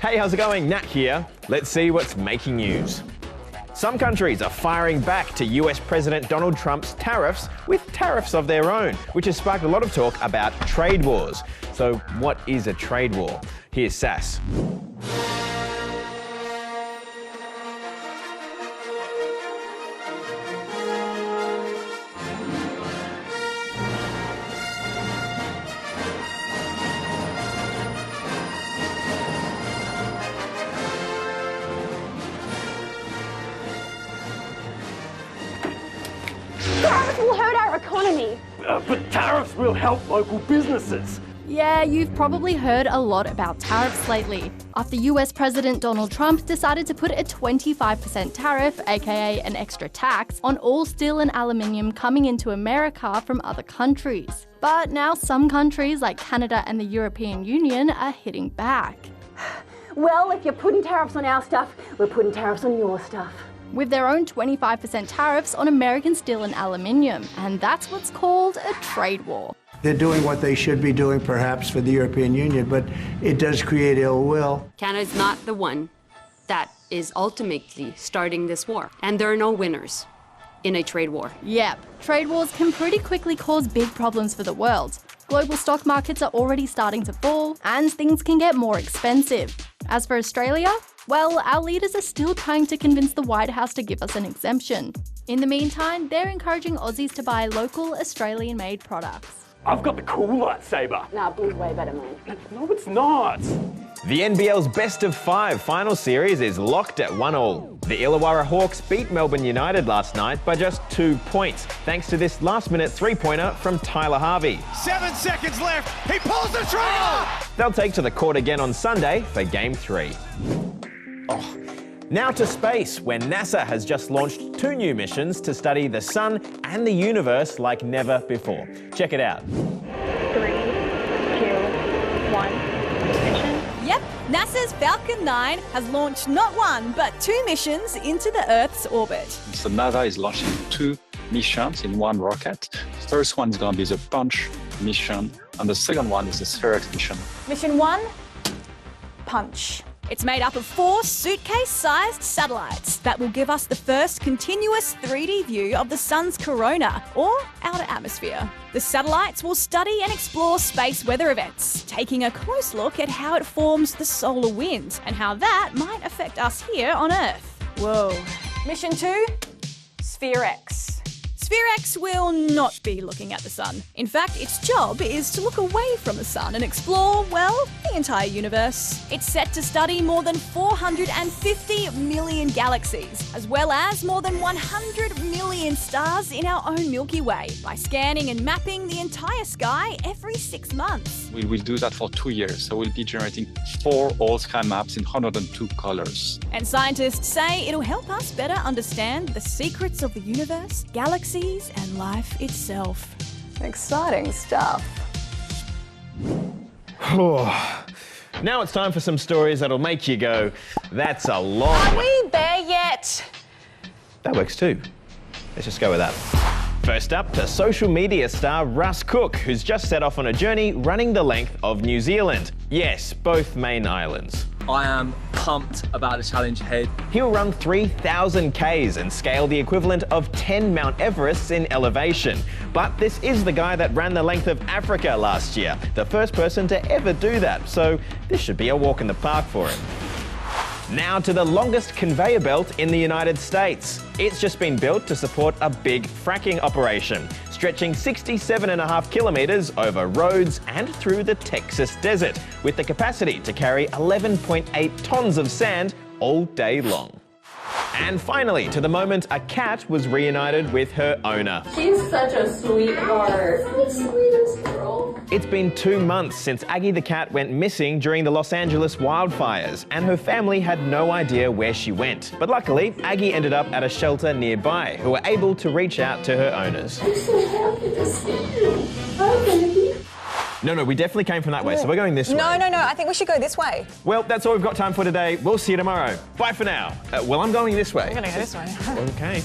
Hey, how's it going? Nat here. Let's see what's making news. Some countries are firing back to US President Donald Trump's tariffs with tariffs of their own, which has sparked a lot of talk about trade wars. So what is a trade war? Here's Sass. Tariffs will hurt our economy. But tariffs will help local businesses. Yeah, you've probably heard a lot about tariffs lately, after US President Donald Trump decided to put a 25% tariff, aka an extra tax, on all steel and aluminium coming into America from other countries. But now some countries like Canada and the European Union are hitting back. Well, if you're putting tariffs on our stuff, we're putting tariffs on your stuff. With their own 25% tariffs on American steel and aluminium, and that's what's called a trade war. They're doing what they should be doing, perhaps, for the European Union, but it does create ill will. Canada's not the one that is ultimately starting this war, and there are no winners in a trade war. Yep, trade wars can pretty quickly cause big problems for the world. Global stock markets are already starting to fall, and things can get more expensive. As for Australia, well, our leaders are still trying to convince the White House to give us an exemption. In the meantime, they're encouraging Aussies to buy local Australian-made products. I've got the cool lightsaber. Nah, blue's way better, man. No, it's not. The NBL's best of 5 final series is locked at 1-1. The Illawarra Hawks beat Melbourne United last night by just 2 points, thanks to this last-minute three-pointer from Tyler Harvey. 7 seconds left. He pulls the trigger. They'll take to the court again on Sunday for Game 3. Now to space, where NASA has just launched 2 new missions to study the sun and the universe like never before. Check it out. 3, 2, 1, mission. Yep, NASA's Falcon 9 has launched not 1, but 2 missions into the Earth's orbit. So NASA is launching 2 missions in 1 rocket. The first one is going to be the Punch mission, and the second one is the Spherex mission. Mission 1, Punch. It's made up of 4 suitcase-sized satellites that will give us the first continuous 3D view of the sun's corona, or outer atmosphere. The satellites will study and explore space weather events, taking a close look at how it forms the solar wind and how that might affect us here on Earth. Whoa. Mission 2, Spherex. Spherex will not be looking at the sun. In fact, its job is to look away from the sun and explore, well, the entire universe. It's set to study more than 450 million galaxies, as well as more than 100 million stars in our own Milky Way, by scanning and mapping the entire sky every 6 months. We will do that for 2 years, so we'll be generating 4 all-sky maps in 102 colors. And scientists say it'll help us better understand the secrets of the universe, galaxies, and life itself. Exciting stuff. Now it's time for some stories that'll make you go, that's a lot. Are we there yet? That works too. Let's just go with that. First up, the social media star Russ Cook, who's just set off on a journey running the length of New Zealand. Yes, both main islands. I am pumped about the challenge ahead. He'll run 3,000 Ks and scale the equivalent of 10 Mount Everests in elevation. But this is the guy that ran the length of Africa last year, the first person to ever do that, so this should be a walk in the park for him. Now to the longest conveyor belt in the United States. It's just been built to support a big fracking operation, stretching 67.5 kilometers over roads and through the Texas desert, with the capacity to carry 11.8 tons of sand all day long. And finally, to the moment a cat was reunited with her owner. She's such a sweetheart. The sweetest girl. It's been 2 months since Aggie the cat went missing during the Los Angeles wildfires, and her family had no idea where she went. But luckily, Aggie ended up at a shelter nearby, who were able to reach out to her owners. I'm so happy to see you. Hi, baby. No, we definitely came from that way, so we're going this way. No, I think we should go this way. Well, that's all we've got time for today. We'll see you tomorrow. Bye for now. Well, I'm going this way. I'm gonna go this way. Okay.